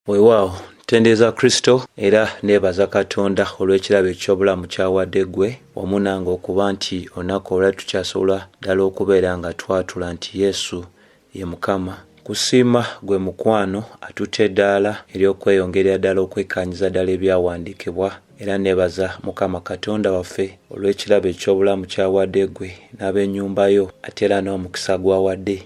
Weewaawo tendeeza Kristo era neebaza Katonda olw'ekirabo eky'obulamu ky'awadde ggwe wamu nange okuba nti olunaku olwo tukyasobola ddala okubeera nga twatula nti Yesu ye Mukama. Kusiima gwe mukwano atutte eddaala ery'okweyongerera ddala okwekkaanyiza ddala ebyawandiikibwa era neebaza Mukama Katonda waffe olw'ekirabo eky'obulamu ky'awadde ggwe n'ab'ennyumba yo ate era n'omukisa gw'awadde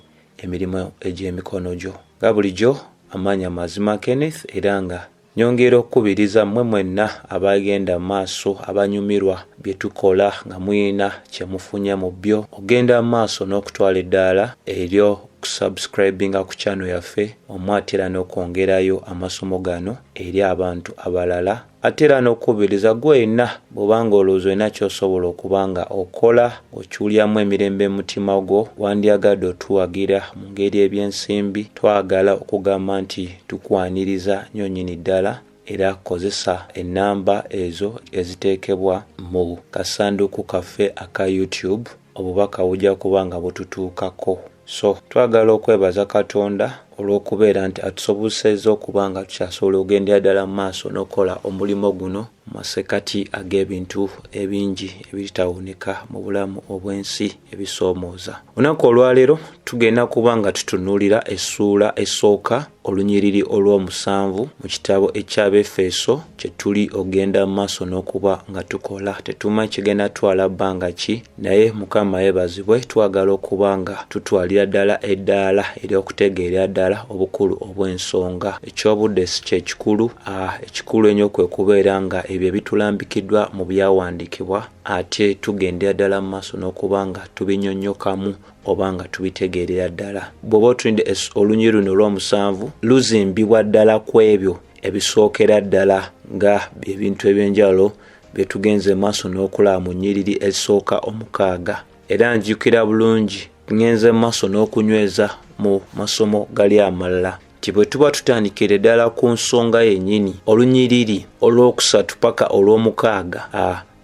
emirimu egy'emikono gyo. Nga bulijjo amanya mazima Kenneth era nga nyongera okukubiriza mmwe mwenna abagenda maaso abanyumirwa bye tukola nga muyina kye mufunye mu byo ogenda maaso n'okutwala eddaala eryo kusubscribinga ku channel yaffe omwatera n'okwongerayo amasomo gano eri abantu abalala ate era n'okubiriza gwenna bw'obanga olowooza olina ky'osobola okuba nga okola okyulyamu emirembe mu mutima gwo wandyagadde otuwagira mu ngeri eby'ensimbi twagala okugamba nti tukwaniriza nnyo nnyini ddala era kozesa ennamba ezo eziteekebwa mu kasanduuku kaffe aka YouTube obubaka bujja kuba nga bututuukako. So twagala okwebaza Katonda olw'okubeera nti atusobozesezza okuba nga tukyasobola ogendera ddala mu maaso n'okola omulimo guno mu masekkati ag'ebintu ebingi ebitawunika mu bulamu obw'ensi ebisoomooza. Olunaku olwaleero tugenda kuba nga tutunuulira essuula esooka olunyiriri olw'omusanvu mu kitabo eky'Abefeso kye tuli ogenda mu maaso n'okuba nga tukola. Tetumanyi kigenda twala bbanga ki naye Mukama yeebazibwe twagala okuba nga tutwalira ddala eddaala ery'okutegeera ddala obukulu obw'ensonga. Eky'obudde si kye kikulu, ekikulu ennyo kwe kubeera nga ebyo ebitulambikiddwa mu byawandiikibwa ate tugendera ddala mu maaso n'okuba nga tubinnyonnyokamu oba nga tubitegeerera ddala. Bw'oba otulinde olunyiriri luno olw'omusanvu luzimbibwa ddala ku ebyo ebisookera ddala nga ebintu eby'enjawulo bye tugenze maaso n'okulaba mu nnyiriri ezisooka omukaaga. Era njjukira bulungi ngenze maaso n'okunyweza mu masomo gali amalala nti bwe tuba tutandikira ddala ku nsonga yennyini olunyiriri olw'okusatu paka olw'omukaaga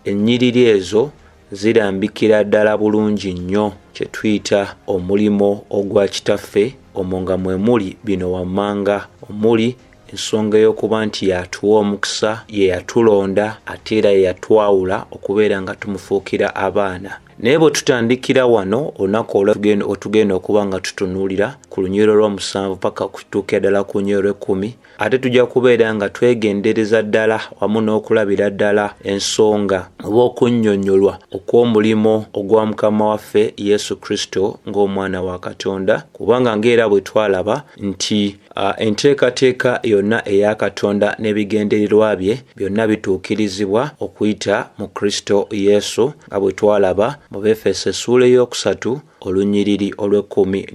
ennyiriri ezo zirambikira ddala bulungi nnyo kye tuyita omulimo ogwa Kitaffe omwo nga mwe muli bino wammanga omuli ensonga y'okuba nti yatuwa omukisa ye yatulonda ate era ye yatwawula okubeera nga tumufuukira abaana. Naye bwe tutandikira wano olunaku olwo otugenda okuba nga tutunuulira ku lunyiriri olw'omusanvu paka kutuuka ddala ku lunyiriri olw'ekkumi ate tujja kubeera nga twegendereza ddala wamu n'okulabira ddala ensonga oba okunnyonnyolwa okw'omulimo ogwa Mukama waffe Yesu Kristo ng'omwana wa Katonda kubanga ng'era bwe twalaba nti enteekateeka yonna eya Katonda n'ebigendererwa bye byonna bituukirizibwa okuyita mu Kristo Yesu nga bwe twalaba mu Befeso essuula ey'okusatu olunyiriri olw'ekkumi.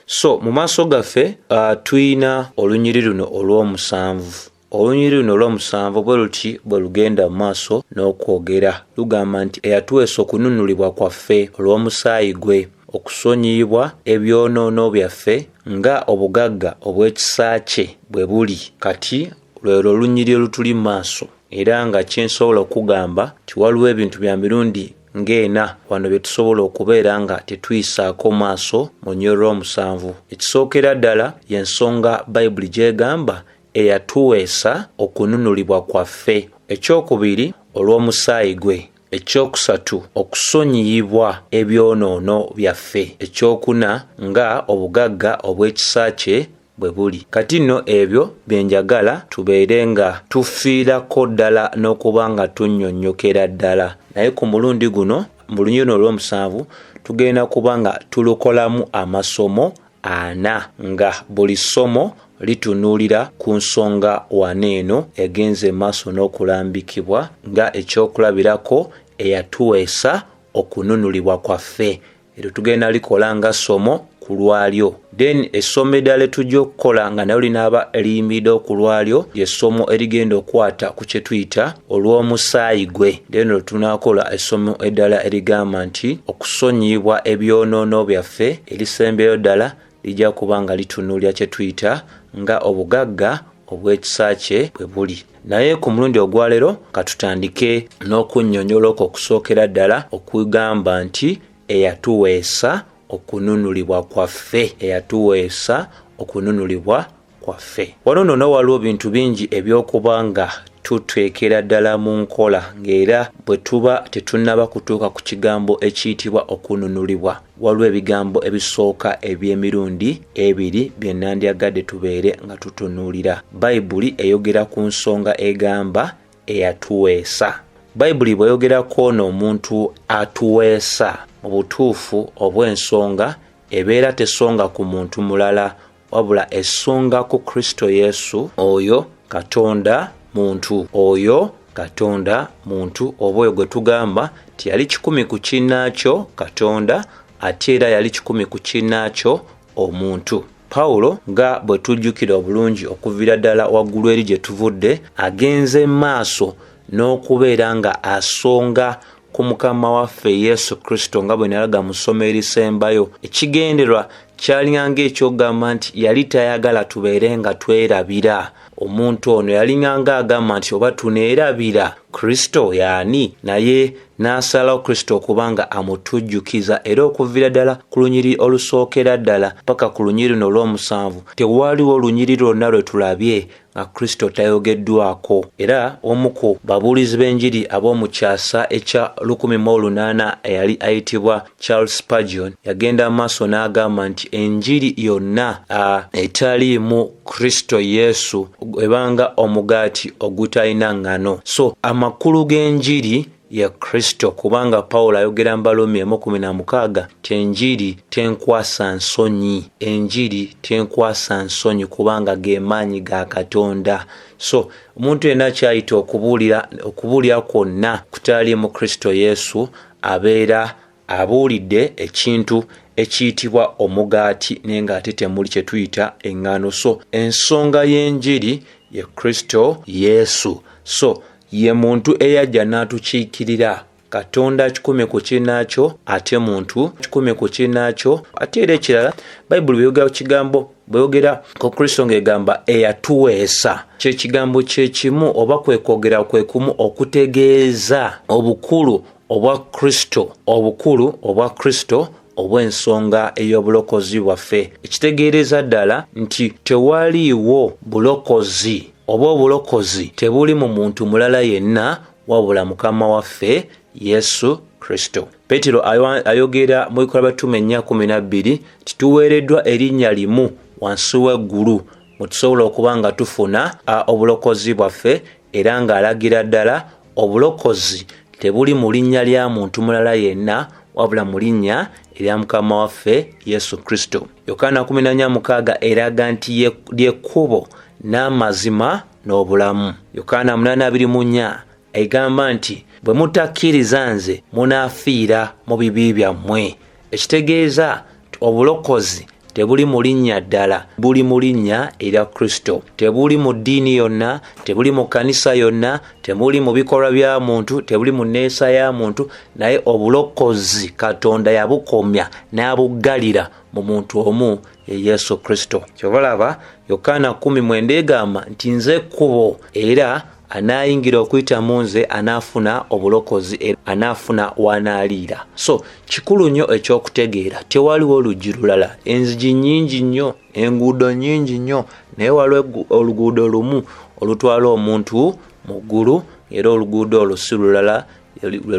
So mu maaso gaffe tuyina olunyiriri luno olw'omusanvu. Olunyiriri luno olw'omusanvu bwe luti bwe lugenda mu maaso n'okwogera lugamba nti eyatuweesa okununulibwa kwaffe olw'omusaayi gwe okusonyiyibwa ebyonoono byaffe nga obugagga obw'ekisa kye bwe buli. Kati lwero olunyiriri olutuli mu maaso era nga kyensobola okugamba nti waliwo ebintu bya mirundi ng'ena wano bye tusobola okubeera nga tetuyisaako maaso mu nnyiriri olw'omusanvu. Ekisookera ddala y'ensonga Bayibuli gy'egamba eyatuweesa okununulibwa kwaffe. Ekyokubiri olw'omusaayi gwe. Ekyokusatu okusonyiyibwa ebyonoono byaffe. Ekyokuna nga obugagga obw'ekisa kye bwe buli. Kati nno ebyo bye njagala tubeere nga tufiirako ddala n'okuba nga tunnyonnyokera ddala. Naye ku mulundi guno mu lunyiriri olw'omusanvu tugenda kuba nga tulukolamu amasomo 4 nga buli ssomo litunuulira ku nsonga waneeno egenze maaso n'okulambikibwa nga ekyokulabirako eyatuweesa okununulibwa kwaffe. Eryo tugenda likola nga ssomo ku lwalyo. Then essomo eddala tujja okukola nga nayo linaaba liyimiridde ku lwalyo ly'essomo erigenda okwata ku kye tuyita olw'omusaayi gwe. Then tunaakola essomo eddala erigamba nti okusonyiyibwa ebyonoono byaffe erisembeyo ddala lijja kuba nga litunuulira kye tuyita nga obugagga obw'ekisa kye bwe buli. Naye ku mulundi ogwaleero katutandike n'okunnyonnyola okwo okusookera ddala okugamba nti eyatuweesa okununulibwa kwaffe. Eyatuweesa okununulibwa kwaffe. Wano nno waliwo bintu bingi eby'okubanga tuteekera ddala mu nkola ng'era bwe tuba tetunnaba kutuuka ku kigambo ekiyitibwa okununulibwa. Waliwo ebigambo ebisooka eby'emirundi ebiri bye nandyagadde tubeere nga tutunuulira. Bayibuli eyogera ku nsonga egamba eyatuweesa. Bayibuli bw'eyogerako n'omuntu atuweesa, mu butuufu obw'ensonga ebeera tesonga ku muntu mulala wabula esonga ku Kristo Yesu, oyo Katonda muntu, oyo Katonda muntu. Oba oyo gwe tugamba ti yali 10 ku kinnaakyo Katonda, ate era yali 10 ku kinnaakyo omuntu. Pawulo nga bwe tujjukira obulungi okuviira ddala waggulu eri gye tuvudde, agenze maaso n'okubeera nga asonga ku Mukama waffe Yesu Kristo nga bwe nalaga mu ssomo erisembayo. Ekigendererwa kyalinga ekyogamba nti yali tayagala tubeere nga twerabira. Omuntu ono yalinganga agamba nti oba tuneerabira Kristo yaani, naye n'asalawo Kristo okubanga amutujjukiza. Era okuviira ddala ku lunyiri olusookera ddala paka ku lunyiri luno olw'omusanvu tewaaliwo lunyiri lwonna lwe tulabye nga Kristo tayogeddwako. Era omu ku babuulizi b'enjiri ab'omu kyasa ekya 1800 eyali ayitibwa Charles Spurgeon yagenda maaso n'agamba nti enjiri yonna etaliimu Kristo Yesu ebanga omugaati ogutalina ngano. So amakulu g'enjiri ya Kristo, kubanga Pawulo ayogera mu Balomi 1:16 ti enjiri tenkwasa nsonyi, enjiri tenkwasa nsonyi kubanga ge maanyi ga Katonda. So omuntu yenna kyayita okubuulira kwonna kutali mu Kristo Yesu abeera abuulidde ekintu ekiyitibwa omugaati naye ng'ate temuli kye tuyita eŋŋaano. So ensonga y'enjiri ye Kristo Yesu. So ye muntu eyajja n'atukiikirira. Katonda 10 ku kinnaakyo ate muntu 10 ku kinnaakyo. Ate era ekirala Bayibuli bweyogera ku kigambo, bweyogera ku Kristo ng'egamba eyatuweesa, kye kigambo kye kimu oba kwekogera kwe kumu okutegeeza obukulu obwa Kristo, obukulu obwa Kristo obw'ensonga ey'obulokozi bwaffe. Ekitegeereza ddala nti tewaliiwo bulokozi oba obulokozi tebuli mu muntu mulala yenna wabula Mukama waffe Yesu Kristo. Petero ayogera mu Bikola by'Abatume 4:12 tituweereddwa erinnya limu wansi w'eggulu mwe tusobola okuba nga tufuna obulokozi bwaffe, era ng'alagira ddala obulokozi tebuli mu linnya lya muntu mulala yenna wabula mu linnya erya Mukama waffe Yesu Kristo. Yokaana 14:6 eraga nti ly'ekkubo n'amazima n'obulamu. Yokaana 8:24 egamba nti bwe mutakkiriza nze munaafiira mu bibi byammwe. Ekitegeeza obulokozi tebuli mu linnya ddala, buli mu linnya erya Kristo. Tebuli mu ddiini yonna, tebuli mu kanisa yonna, tebuli mu bikolwa bya muntu, tebuli mu nneeyisa ya muntu, naye obulokozi Katonda yabukomya n'abuggalira mu muntu omu ye Yesu Kristo. Kyobalaba Yokaana 10:9 egamba nti nze kkubo, era anaayingira okuyita mu nze anaafuna obulokozi, anaafuna wanaaliira. So kikulu nnyo ekyokutegeera tewaliwo oluggi lulala. Enzigi nnyingi nnyo, enguudo nnyingi nnyo, naye waliwo oluguudo lumu olutwala omuntu mu ggulu, era oluguudo olwo si lulala, lwe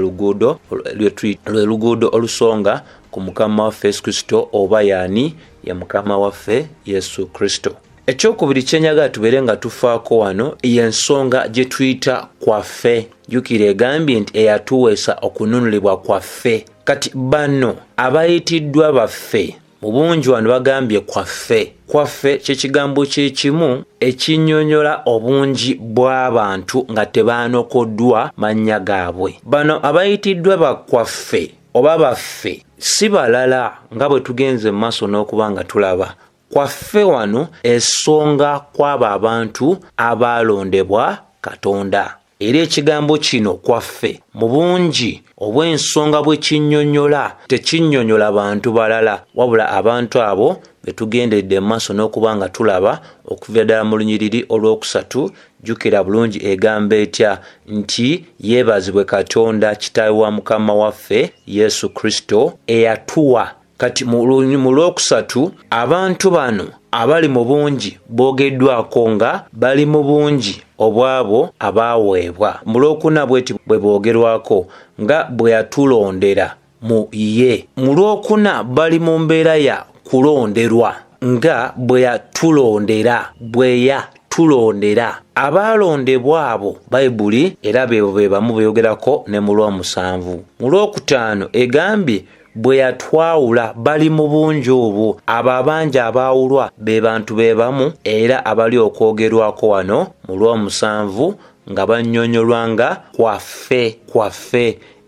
luguudo olusonga ku Mukama waffe Yesu Kristo, oba yaani ye Mukama waffe Yesu Kristo. Ekyokubiri kyenyaga tubeere nga tufaako wano y'ensonga gye tuyita kwaffe. Jjukira egambye nti eyatuweesa okununulibwa kwaffe. Kati bano abayitiddwa baffe mu bungi wano bagambye kwaffe. Kwaffe kye kigambo kye kimu ekinnyonnyola obungi bw'abantu nga tebaanokoddwa mannya gaabwe. Bano abayitiddwa bakwaffe oba baffe si balala nga bwe tugenze mu maaso n'okuba nga tulaba. Kwaffe wano esonga kw'abo abantu abaalondebwa Katonda. Era ekigambo kino kwaffe mu bungi obw'ensonga bwe kinnyonnyola tekinnyonnyola bantu balala wabula abantu abo be tugendedde mu maaso n'okuba nga tulaba okuva ddala mu lunyiriri olwokusatu. Jjukira bulungi egamba etya nti yeebazibwe Katonda Kitaawe wa Mukama waffe Yesu Kristo eyatuwa kati mu lwokusatu abantu bano abali mu bungi boogeddwako nga bali mu bungi obwabo abaaweebwa. Mu lwokuna bweti bwe boogerwako nga bwe yatulondera mu ye. Mu lwokuna bali mu mbeera ya kulonderwa nga bwe yatulondera, bwe yatulondera. Abaalondebwa abo Bayibuli era beebo be bamu beeyogerako ne mu Lwomusanvu. Mu lwokutaano egambye bwe yatwawula bali mu bungi obwo. Abo abangi abaawulwa be bantu be bamu era abali okwogerwako wano mu Lwomusanvu nga bannyonnyolwa nga kwaffe.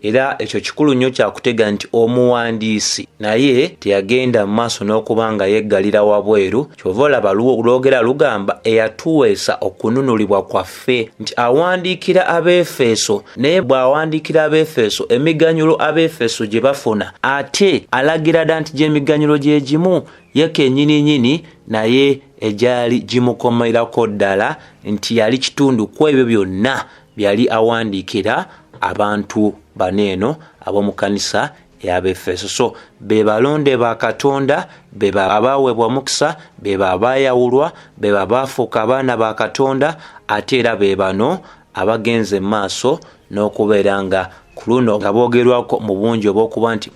Era ekyo kikulu nnyo kyakutega nti omuwandiisi naye teyagenda mu maaso n'okuba nga yeggalira wabweru. Kyova olaba lwogera lugamba eyatuweesa okununulibwa kwaffe, nti awandiikira Abeefeso naye bw'awandiikira Abeefeso emiganyulo Abeefeso gye bafuna ate alagira dda nti gy'emiganyulo gye gimu ye kennyini naye egyali gimukomerako ddala nti yali kitundu ku ebyo byonna byali awandiikira abantu baneeno ab'omu kkanisa ey'Abeefeso. So be balonde ba Katonda, be abaweebwa omukisa, be abaayawulwa, be baafuuka abaana ba Katonda, ate era be bano abagenze maaso n'okubeera nga ku luno nga boogerwako mu bungi obw'okuba nti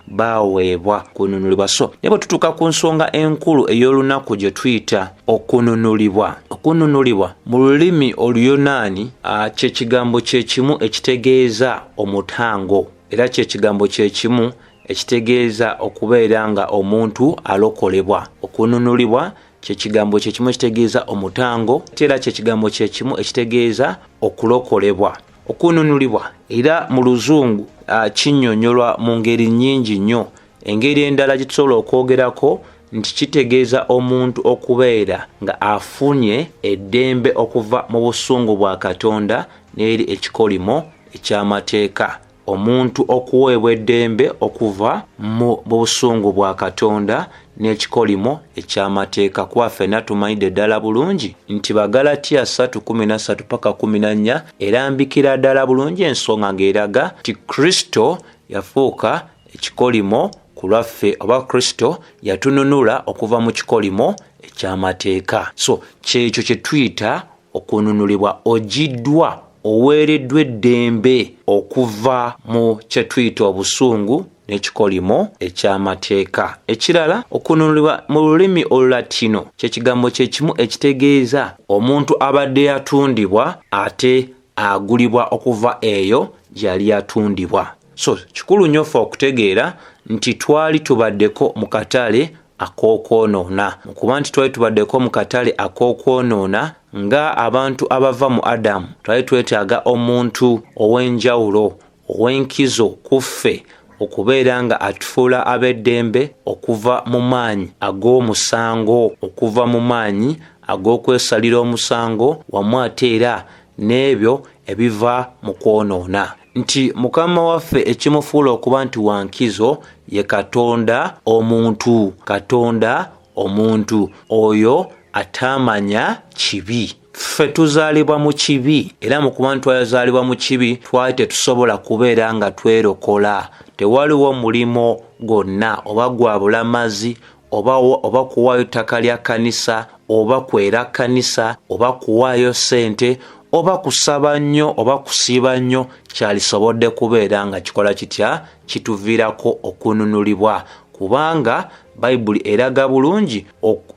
baaweebwa kununulibwa. So ne bwe tutuuka ku nsonga enkulu ey'olunaku gye tuyita okununulibwa. Okununulibwa mu lulimi Oluyonaani kye kigambo kye kimu ekitegeeza omutango, era kye kigambo kye kimu ekitegeeza okubeera nga omuntu alokolebwa. Okununulibwa kye kigambo kye kimu ekitegeeza omutango, era kye kigambo kye kimu ekitegeeza okulokolebwa. Okununulibwa era mu Luzungu kinnyonnyolwa mu ngeri nnyingi nnyo. Engeri endala gye tusobola okwogerako nti kitegeeza omuntu okubeera nga afunye eddembe okuva mu busungu bwa Katonda n'eri ekikolimo eky'amateeka. Omuntu okuweebwa eddembe okuva mu busungu bwa Katonda n'ekikolimo eky'amateeka. Kuba ffenna tumanyidde ddala bulungi nti Bagalatiya 3:13-14 erambikira ddala bulungi ensonga ng'eraga nti Kristo yafuuka ekikolimo ku lwaffe, oba Kristo yatununula okuva mu kikolimo eky'amateeka. So kyekyo kye tuyita okununulibwa. Ogiddwa, oweereddwa eddembe okuva mu kye tuyita obusungu n'ekikolimo eky'amateeka. Ekirala, okununulibwa mu lulimi Olulatino kye kigambo kye kimu ekitegeeza omuntu abadde yatundibwa ate agulibwa okuva eyo gye yali yatundibwa. So kikulu nnyo ffe okutegeera nti twali tubaddeko mu katale ak'okwonoona. Kuba nti twali tubaddeko mu katale ak'okwonoona nga abantu abava mu Adamu, twali twetaaga omuntu ow'enjawulo, ow'enkizo ku ffe, okubeera nga atufuula ab'eddembe okuva mu maanyi ag'omusango, okuva mu maanyi ag'okwesalira omusango, wamu ate era n'ebyo ebiva mu kwonoona. Nti Mukama waffe ekimufuula okuba nti wankizo ye Katonda omuntu. Katonda omuntu oyo atamanya kibi. Ffe tuzaalibwa mu kibi, era mu kuba nti twazaalibwa mu kibi twali tetusobola kubeera nga twerokola. Tewaliwo mulimo gwonna oba gwa bulamazi oba kuwaayo ttaka lya kkanisa oba kwera kkanisa oba kuwaayo ssente oba kusaba nnyo oba kusiiba nnyo kyalisobodde kubeera nga kikola kitya kituviirako okununulibwa. Kubanga Bayibuli eraga bulungi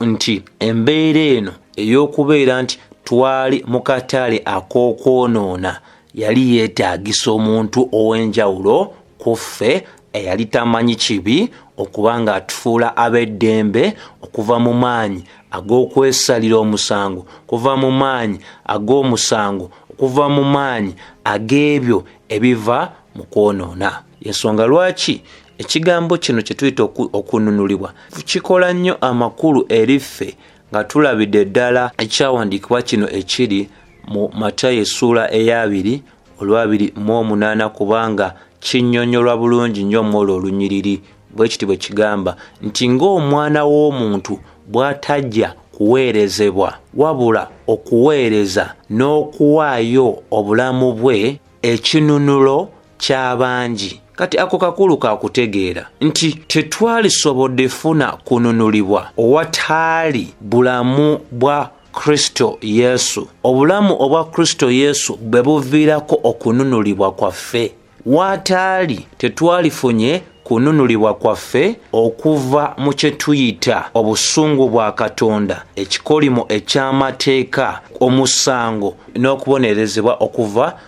nti embeera eno ey'okubeera nti twali mu katale ak'okwonoona yali yeetaagisa omuntu ow'enjawulo ku ffe eyali tamanyi kibi okuba nga atufuula ab'eddembe okuva mu maanyi ag'okwesalira omusango, kuva mu maanyi ag'omusango, okuva mu maanyi ag'ebyo ebiva mu kwonoona. Ensonga lwaki ekigambo kino kye tuyita okununulibwa kikola nnyo amakulu eri ffe nga tulabidde ddala ekyawandiikibwa kino ekiri mu Matayo essuula 2:28 kubanga kinnyonnyolwa bulungi nnyo mwolwo olunyiriri. Bwe kiti bwe kigamba nti ng'omwana w'omuntu bw'atajja kuweerezebwa wabula okuweereza n'okuwaayo obulamu bwe ekinunulo ky'abangi. kati ako kakulu kakutegeera nti tetwalisobodde funa kununulibwa owataali bulamu bwa Kristo Yesu. Obulamu obwa Kristo Yesu bwe buviirako okununulibwa kwaffe. Wataali tetwalifunye kununulibwa kwaffe okuva mu kye tuyita obusungu bwa Katonda, ekikolimo eky'amateeka, omusango n'okubonerezebwa okuva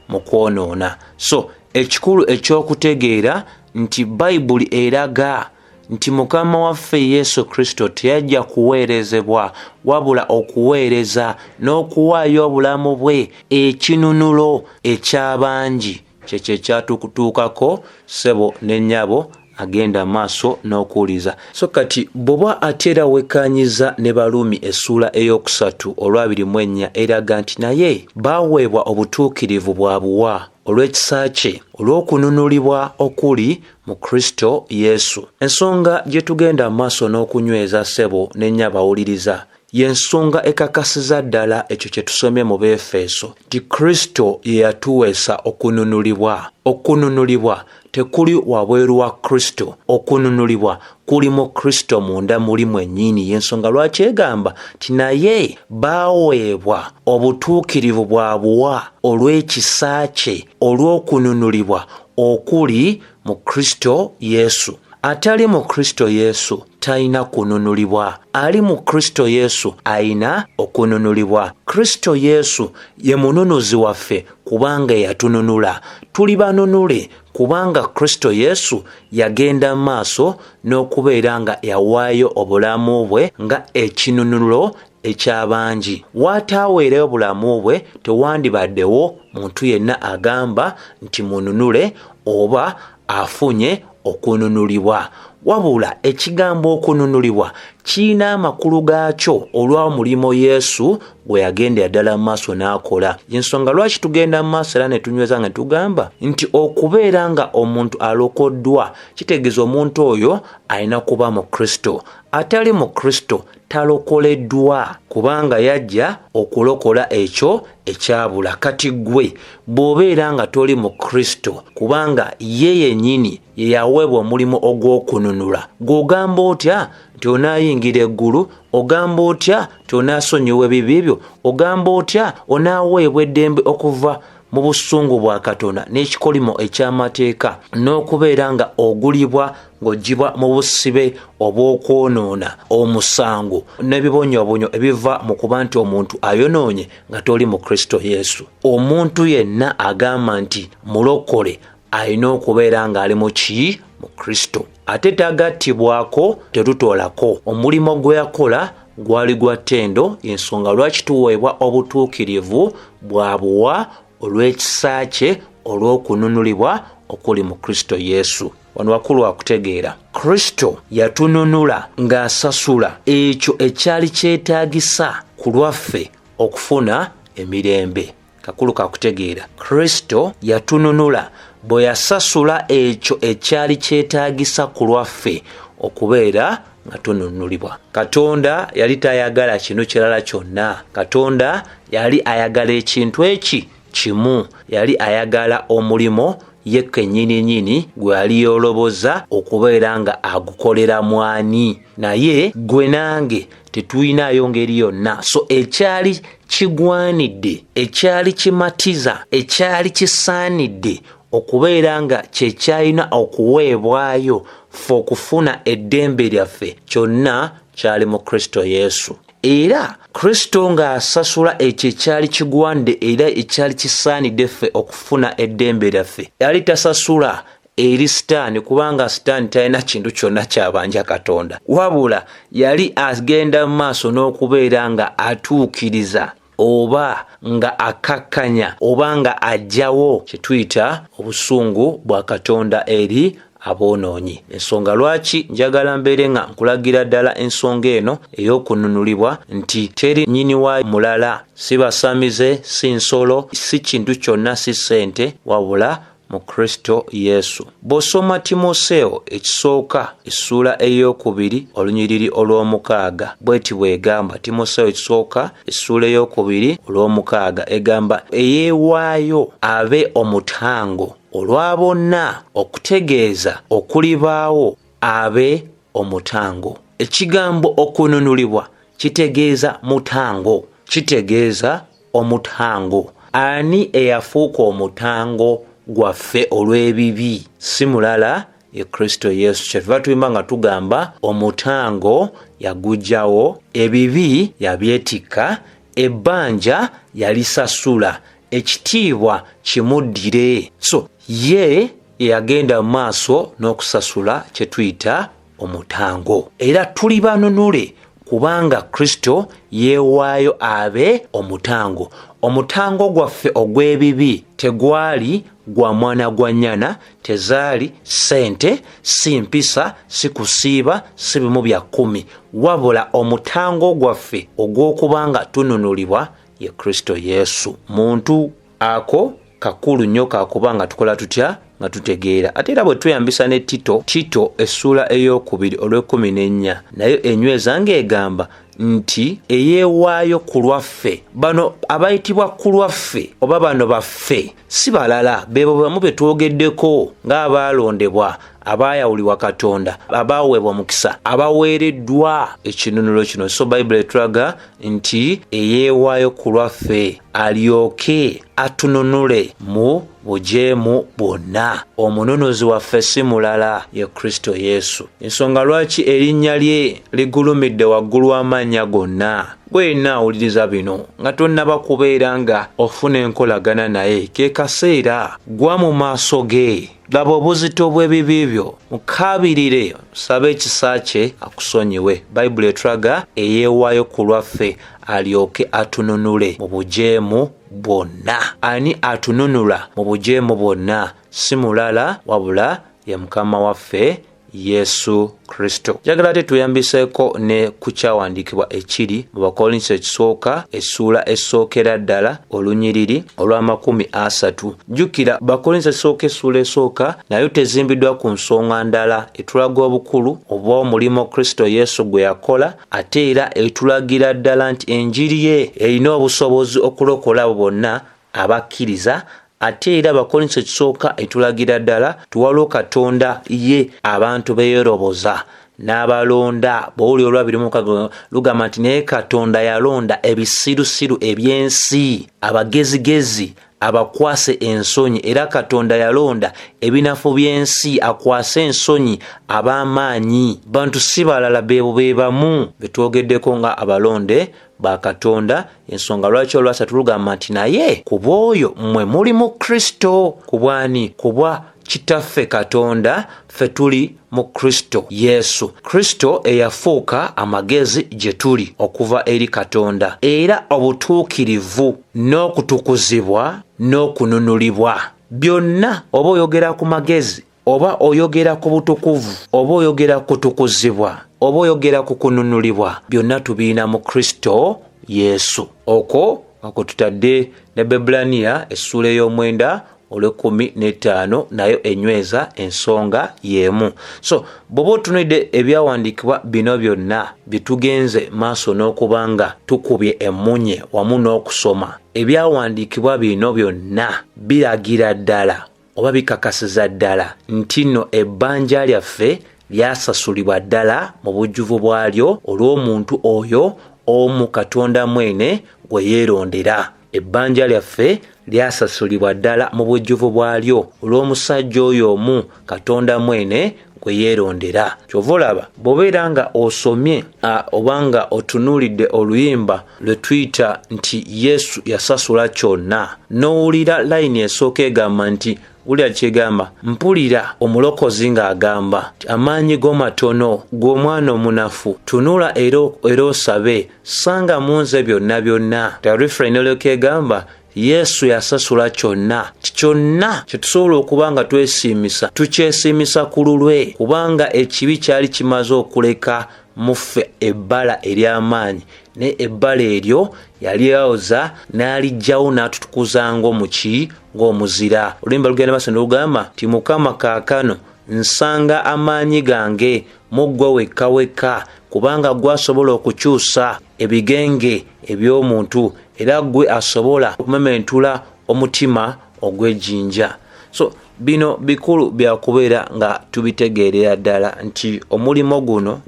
mu kwonoona. So ekikulu ekyokutegeera nti Bayibuli eraga nti Mukama waffe Yesu Kristo teyajja kuweerezebwa wabula okuweereza n'okuwaayo obulamu bwe ekinunulo eky'abangi. Kyekyo ekyatukutuukako ssebo ne nnyabo agenda maaso n'okuwuliza. So kati bw'oba ate era wekkaanyiza ne Baluumi essuula ey'okusatu olwa 24 eraga nti naye baaweebwa obutuukirivu bwa buwa olw'ekisa kye olw'okununulibwa okuli mu Kristo Yesu. Ensonga gye tugenda maaso n'okunyweza ssebo ne nnya bawuliriza y'ensonga ekakasiza ddala ekyo kye tusomye mu Befeso nti Kristo ye yatuweesa okununulibwa. Okununulibwa tekuli wabweru wa Kristo, okununulibwa kuli mu Kristo munda muli mwennyini. Y'ensonga lwaki egamba nti naye baaweebwa obutuukirivu bwa buwa olw'ekisa kye olw'okununulibwa okuli mu Kristo Yesu. Atali mu Kristo Yesu talina kununulibwa. Ali mu Kristo Yesu alina okununulibwa. Kristo Yesu ye mununuzi waffe kubanga yatununula. Tuli banunule kubanga Kristo Yesu yagenda maaso n'okubeera nga yawaayo obulamu bwe nga ekinunulo eky'abangi. Waataaweerayo obulamu bwe tewandibaddewo muntu yenna agamba nti mununule oba afunye okununulibwa. Wabula ekigambo okununulibwa kirina amakulu gaakyo olwa mulimo Yesu gwe yagendera ddala mu maaso n'akola. Y'ensonga lwaki tugenda mu maaso era ne tunyweza nga tugamba nti okubeera nga omuntu alokoddwa kitegeeza omuntu oyo alina kuba mu Kristo. Atali mu Kristo talokoleddwa kubanga yajja okulokola ekyo ekyabula. Kati gwe bw'obeera nga toli mu Kristo kubanga ye yennyini ye yaweebwa omulimu ogw'okununula, gw'ogamba otya nti onaayingira eggulu? Ogamba otya nti onaasonyiwa ebibi byo? Ogamba otya onaaweebwa eddembe okuva mu busungu bwa Katonda n'ekikolimo eky'amateeka n'okubeera nga ogulibwa ng'oggyibwa mu busibe obw'okwonoona, omusango n'ebibonyoobonyo ebiva mu kuba nti omuntu ayonoonye nga toli mu Kristo Yesu? Omuntu yenna agamba nti mulokole alina okubeera ng'ali mu ki? Mu Kristo. Ate tagattibwako, tetutoolako. Omulimo gwe yakola gwali gwa ttendo, y'ensonga lwaki tuweebwa obutuukirivu bwa buwa olw'ekisa kye olw'okununulibwa okuli mu Kristo Yesu. Wano wakulu wakutegeera Kristo yatununula ng'asasula ekyo ekyali kyetaagisa ku lwaffe okufuna emirembe. Kakulu kakutegeera Kristo yatununula bwe yasasula ekyo ekyali kyetaagisa ku lwaffe okubeera nga tununulibwa. Katonda yali tayagala kinu kirala kyonna. Katonda yali ayagala ekintu eki kimu. Yali ayagala omulimo ye kennyini gwe yali yoloboza okubeera nga agukolera mwani. Naye gwe nange tetuyinaayo ngeri yonna. So ekyali kigwanidde, ekyali kimatiza, ekyali kisaanidde okubeera nga kye kyalina okuweebwayo ffe okufuna eddembe lyaffe, kyonna kyali mu Kristo Yesu. Era Kristo ng'asasula ekyo ekyali kigwanidde era ekyali kisaanidde ffe okufuna eddembe lyaffe, yali tasasula eri Sitaani kubanga Sitaani talina kintu kyonna kyabanja Katonda, wabula yali agenda mu maaso n'okubeera nga atuukiriza oba nga akakkanya oba nga aggyawo kye tuyita obusungu bwa Katonda eri aboonoonyi. Ensonga lwaki njagala mbeere nga nkulagira ddala ensonga eno ey'okununulibwa nti teri nnyini wa mulala, si basamize, si nsolo, si kintu kyonna, si ssente, wabula mu Kristo Yesu. Bw'osoma Timoseewo ekisooka essuula ey'okubiri olunyiriri olw'omukaaga bw'eti bw'egamba. Timoseewo ekisooka essuula ey'okubiri olw'omukaaga egamba eyeewaayo abe omutango olwa bonna okutegeeza okulibaawo abe omutango. Ekigambo okununulibwa kitegeeza mutango, kitegeeza omutango. Ani eyafuuka omutango gwaffe olw'ebibi? Si mulala ye Kristo Yesu. Kyetuva tuyimba nga tugamba omutango yagujjawo, ebibi yabyetikka, ebbanja yalisasula, ekitiibwa kimuddire. So ye yagenda mu maaso n'okusasula kye tuyita omutango. Era tuli banunule kubanga Kristo yeewaayo abe omutango. Omutango gwaffe ogw'ebibi tegwali gwa mwana gwa nnyana, tezaali ssente, si mpisa, si kusiiba, si bimu bya 10, wabula omutango gwaffe ogw'okubanga tununulibwa ye Kristo Yesu. Muntu ako kakulu nnyo kakubanga tukola tutya nga tutegeera. Ate era bwe tweyambisa ne Tito essula ey'okubiri olw'14 nayo enyweza ng'egamba nti eyeewaayo ku lwaffe. Bano abayitibwa ku lwaffe oba bano baffe si balala, bebo bamu be twogeddeko ng'abaalondebwa, abaayawulibwa Katonda, abaaweebwa omukisa, abaweereddwa ekinunulo kino. So Bayibuli etulaga nti eyeewaayo ku lwaffe alyoke atununule mu bujeemu bwonna. Omununuzi waffe si mulala ye Kristo Yesu. Ensonga lwaki erinnya lye ligulumidde waggulu w'amannya gonna. Gwenna awuliriza bino nga tonnaba kubeera nga ofuna enkolagana naye, ke kaseera gwa mu maaso ge, laba obuzito bw'ebibi byo, mukaabirire, sabe ekisa kye akusonyiwe. Bayibuli etulaga eyeewaayo ku lwaffe alyoke atununule mu bujeemu bwonna. Ani atununula mu bujeemu bwonna? Si mulala wabula ye Mukama waffe Yesu Kristo. Njagala ate tuyambiseeko ne ku kyawandiikibwa ekiri mu Bakolinso ekisooka essula essookera ddala olunyiriri olw'30. Jjukira Bakolinso ekisooka essula esooka nayo tezimbiddwa ku nsonga ndala, etulaga obukulu obw'omulimu Kristo Yesu gwe yakola, ate era etulagira ddala nti enjiri ye erina obusobozi okulokola bonna abakkiriza. Ate era Bakolinso ekisooka etulagira ddala tuwaliwo Katonda ye abantu beeyoroboza n'abalonda. Bw'oli olw'26 lugamba nti naye Katonda yalonda ebisirusiru eby'ensi, abagezigezi abakwase ensonyi, era Katonda yalonda ebinafu by'ensi akwase ensonyi ab'amaanyi. Bantu si balala, beebo be bamu betwogeddeko nga abalonde ba Katonda. Ensonga lwaki olwasatu lugamba nti naye ku bw'oyo mmwe muli mu Kristo. Ku bw'ani? Ku bwa Kitaffe Katonda, ffe tuli mu Kristo Yesu. Kristo eyafuuka amagezi gye tuli okuva eri Katonda, era obutuukirivu n'okutukuzibwa n'okununulibwa byonna, oba oyogera ku magezi, oba oyogera ku butukuvu, oba oyogera ku kutukuzibwa, oba oyogera ku kununulibwa, byonna tubiina mu Kristo Yesu. Okwo ako tutadde ne Bebbulaniya essula ey'omwenda olw'15 nayo enyweza ensonga y'emu. So bw'oba otunulidde ebyawandiikibwa bino byonna bitugenze maaso n'okubanga tukubye emmunye wamu n'okusoma, ebyawandiikibwa bino byonna biragira ddala oba bikakasiza ddala nti nno ebbanja lyaffe lyasasulibwa ddala mu bujjuvu bwalyo olw'omuntu oyo omu Katonda mwene gwe yeerondera. Ebbanja lyaffe lyasasulibwa ddala mu bujjuvu bwalyo olw'omusajja oyo omu Katonda mwene gwe yeerondera. Kyova olaba bw'obeera nga osomye obanga otunuulidde oluyimba lwe tuyita nti Yesu yasasula kyonna, n'owulira layini esooka egamba nti wulira kyegamba, mpulira omulokozi ng'agamba amaanyi go matono gw'omwana omunafu, tunula era osabe, sanga munze byonna byonna. Refrain olyoka egamba Yesu yasasula kyonna. Kyonna kye tusobola okuba nga twesiimisa, tukyesiimisa ku lulwe, kubanga ekibi kyali kimaze okuleka muffe ebbala ery'amaanyi, ne ebbala eryo yalyoza n'alijjawo n'atutukuza ng'omuki, ng'omuzira. Oluyimba lugenda maaso ne lugamba nti Mukama kaakano nsanga amaanyi gange mu ggwe wekka wekka, kubanga gwasobola okukyusa ebigenge eby'omuntu, era gwe asobola okumementula omutima ogw'ejjinja. So bino bikulu bya kubeera nga tubitegeerera ddala nti omulimo guno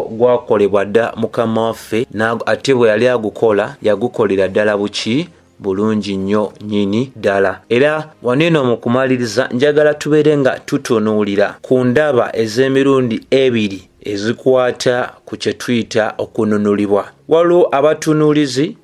gwakolebwa dda Mukama waffe ate bwe yali agukola yagukolera ddala buki bulungi nnyo nnyini ddala. Era waneeno mu kumaliriza njagala tubeere nga tutunuulira ku ndaba ez'emirundi ebiri ezikwata ku kye tuyita okununulibwa. Waliwo abatunuulizi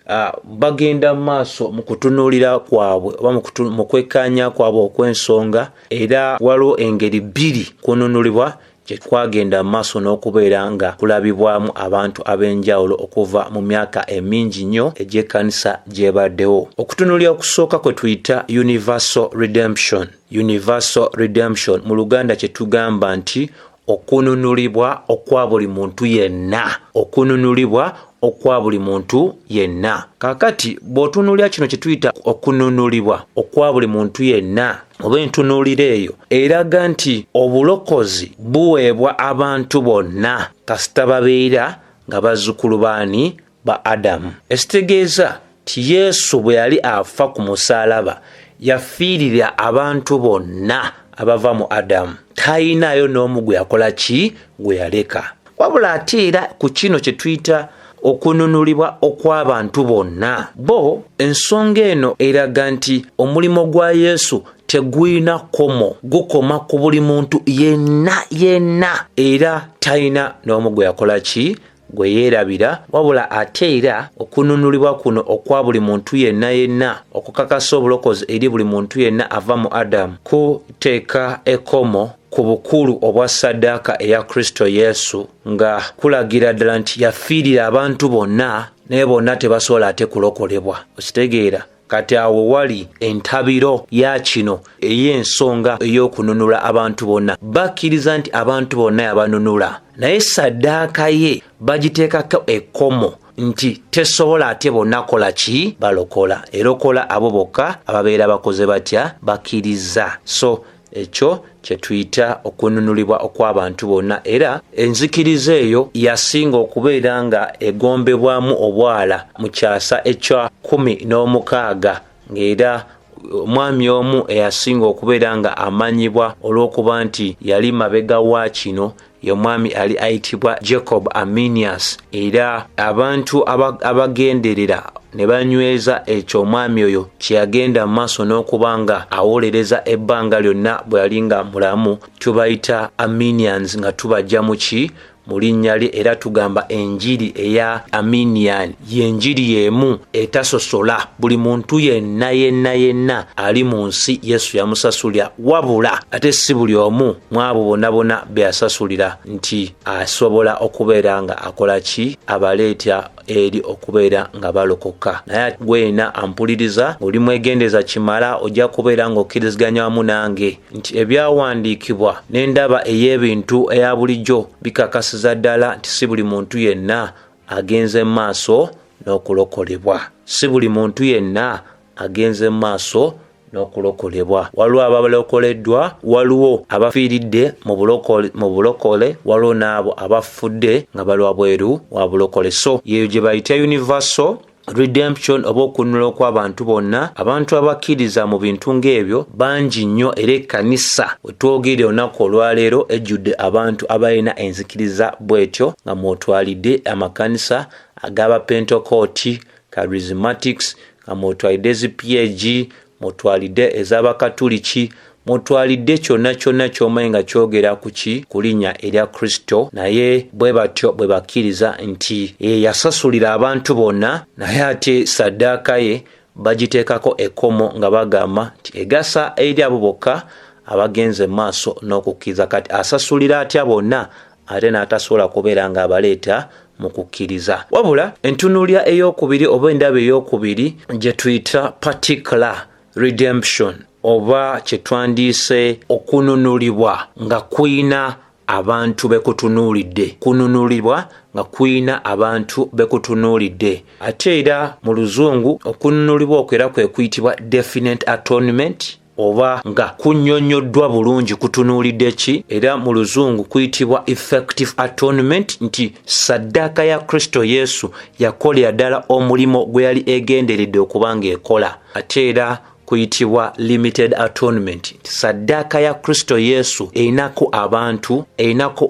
bagenda mu maaso mu kutunuulira kwabwe oba mu kwekkaanya kwabwe okw'ensonga, era waliwo engeri bbiri kununulibwa gye twagenda mu maaso n'okubeera nga kulabibwamu abantu ab'enjawulo okuva mu myaka emingi nnyo egy'ekkanisa gyebaddewo. Okutunuulira okusooka kwe tuyita universal redemption. Universal redemption mu Luganda kye tugamba nti okununulibwa okwa buli muntu yenna. Okununulibwa okwa buli muntu yenna. Kaakati bw'otunuulira kino kye tuyita okununulibwa okwa buli muntu yenna, oba entunuuliro eyo eraga nti obulokozi buweebwa abantu bonna kasita babeera nga bazzukulu baani ba Adamu. Ekitegeeza ti Yesu bwe yali afa ku musaalaba yafiirira abantu bonna abava mu Adamu. Tayinaayo n'omu gwe yakola ki? Gwe yaleka. Wabula ate era ku kino kye tuyita okununulibwa okw'abantu bonna, bo ensonga eno eraga nti omulimo gwa Yesu tegulina kkomo, gukoma ku buli muntu yenna, era tayina n'omu gwe yakola ki? Gwe yeerabira. Wabula ate era okununulibwa kuno okwa buli muntu yenna okukakasa obulokozi eri buli muntu yenna ava mu Adamu kuteeka ekkomo ku bukulu obwa ssaddaaka eya Kristo Yesu, nga kulagira ddala nti yafiirira abantu bonna naye bonna tebasobola ate kulokolebwa. Okitegeera? Kati awo wali entabiro ya kino ey'ensonga ey'okununula abantu bonna. Bakkiriza nti abantu bonna yabanunula, naye ssaddaaka ye bagiteekako ekkomo nti tesobola ate bonna kola ki? Balokola. Erokola abo bokka ababeera bakoze batya? Bakkiriza. So ekyo kye tuyita okununulibwa okw'abantu bonna, era enzikiriza eyo yasinga okubeera nga egombebwamu obwala mu kyasa ekya 16, ng'era omwami omu eyasinga okubeera nga amanyibwa olw'okuba nti yali mabega wa kino ye mwami ali ayitibwa Jacob Arminius, era abantu abagenderera ne banyweza ekyo omwami oyo kye yagenda mu maaso n'okuba nga awolereza ebbanga lyonna bwe yali nga mulamu, tubayita Arminians nga tubajja mu ki? Mu linnya lye, era tugamba enjiri eya Arminian yenjiri y'emu etasosola. Buli muntu yenna ali mu nsi Yesu yamusasulira, wabula ate si buli omu mwabo bonna be yasasulira nti asobola okubeera nga akola ki? Abaleeta eri okubeera nga balokoka. Naye gwena ampuliriza, oli mwegendeza kimala ojja kubeera ng'okkiriziganya wamu nange nti ebyawandiikibwa n'endaba ey'ebintu eya bulijjo bikakasiza ddala nti si buli muntu yenna agenze mu maaso n'okulokolebwa. Si buli muntu yenna agenze mu maaso n'okulokolebwa. Waliwo abalokoleddwa, waliwo abafiiridde mu bulokole, waliwo n'abo abafudde nga bali wabweru wa bulokole. So yeyo gye bayita universal redemption oba okununula okw'abantu bonna. Abantu abakkiriza mu bintu ng'ebyo bangi nnyo, era ekkanisa we twogere olunaku olwaleero ejjudde abantu abalina enzikiriza bw'etyo, nga mwotwalidde amakanisa ag'abapentekooti, charismatics, nga mwotwalidde ezi-PAG, mwotwalidde ez'abakatuliki, mwotwalidde kyonna ky'omanyi nga kyogera ku ki? Ku linnya erya Kristo. Naye bwe batyo bwe bakkiriza nti yasasulira abantu bonna, naye ate ssaddaaka ye bagiteekako ekkomo nga bagamba nti egasa eri abo bokka abagenze mu maaso n'okukkiriza. Kati asasulira atya bonna ate n'atasobola kubeera nga abaleeta mu kukkiriza? Wabula entunuulira ey'okubiri oba endaba ey'okubiri gye tuyita particular redemption, oba kye twandiise okununulibwa nga kuyina abantu bekutunuulidde. Kununulibwa nga kuyina abantu bekutunuulidde. Ate era mu Luzungu okununulibwa okwo era kwe kuyitibwa definite atonement, oba nga kunnyonnyoddwa bulungi kutunuulidde ki? Era mu Luzungu kuyitibwa effective atonement, nti ssaddaaka ya Kristo Yesu yakolera ddala omulimo gwe yali egenderedde okuba ng'ekola. Ate era kuyitibwa limited atonement. Saddaaka ya Kristo Yesu einako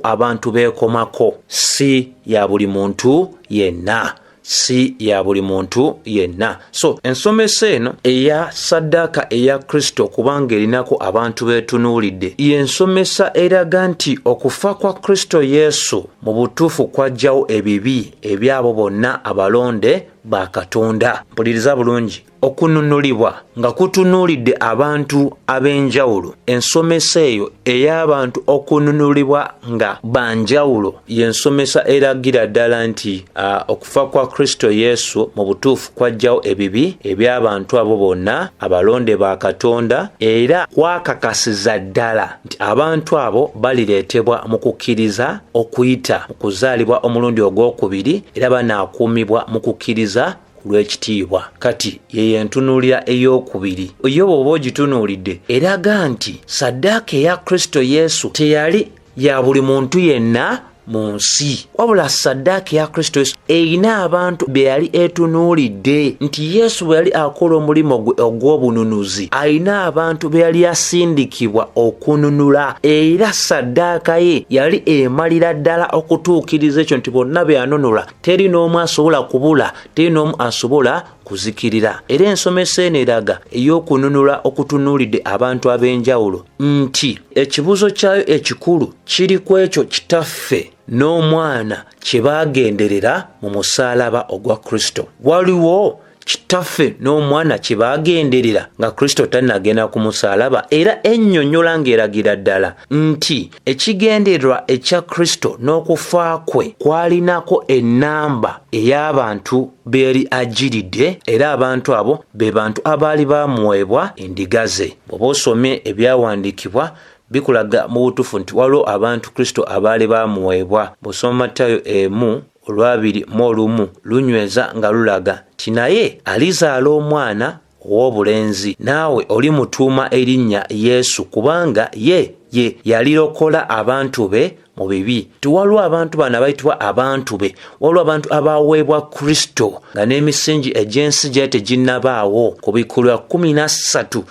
abantu beekomako, si ya buli muntu yenna. So ensomesa eno eya saddaaka eya Kristo kubanga erinako abantu beetunuulidde y'ensomesa eraga nti okufa kwa Kristo Yesu mu butuufu kwajjawo ebibi ebyabo bonna abalonde ba Katonda. Mpuliriza bulungi, okununulibwa nga kutunuulidde abantu ab'enjawulo. Ensomesa eyo ey'abantu okununulibwa nga banjawulo y'ensomesa eragira ddala nti okufa kwa Kristo Yesu mu butuufu kwajjawo ebibi eby'abantu abo bonna abalonde ba Katonda, era kwakakasiza ddala nti abantu abo balireetebwa mu kukkiriza okuyita mu kuzaalibwa omulundi ogwokubiri, era banaakuumibwa mu kukkiriza lw'ekitiibwa. Kati ye ntunuulira ey'okubiri. Yo bw'oba ogitunuulidde eraga nti saddaaka eya Kristo Yesu teyali ya buli muntu yenna mu nsi, wabula saddaaka ya Kristo Yesu erina abantu be yali etunuulidde. Nti Yesu bwe yali akola omulimu gwe ogw'obununuzi alina abantu be yali asindikibwa okununula, era saddaaka ye yali emalira ddala okutuukiriza ekyo nti bonna be yanunula teri n'omu asobola kubula, teri n'omu asobola kuzikirira. Era ensomesa eno eraga ey'okununula okutunuulidde abantu ab'enjawulo nti ekibuzo kyayo ekikulu kiri ku ekyo kitaffe n'omwana kye baagenderera mu musaalaba ogwa Kristo. Waliwo kitaffe n'omwana kye baagenderera nga Kristo tannagenda ku musaalaba, era ennyonnyola ng'eragira ddala nti ekigendererwa ekya Kristo n'okufa kwe kwalinako ennamba ey'abantu be yali ajjiridde, era abantu abo be bantu abaali baamuweebwa endiga ze. Bw'oba osomye ebyawandiikibwa bikulaga mu butuufu nti waliwo abantu Kristo abaali baamuweebwa. Bw'osoma Matayo 1:21 lunyweza nga lulaga nti naye alizaala omwana ow'obulenzi, naawe olimutuuma erinnya Yesu, kubanga ye yalirokola abantu be mu bibi. Tiwaliwo abantu bano abayitibwa abantu be, waliwo abantu abaweebwa Kristo nga n'emisingi egy'ensi gyali teginnabaawo. Ku Bikulu 13:8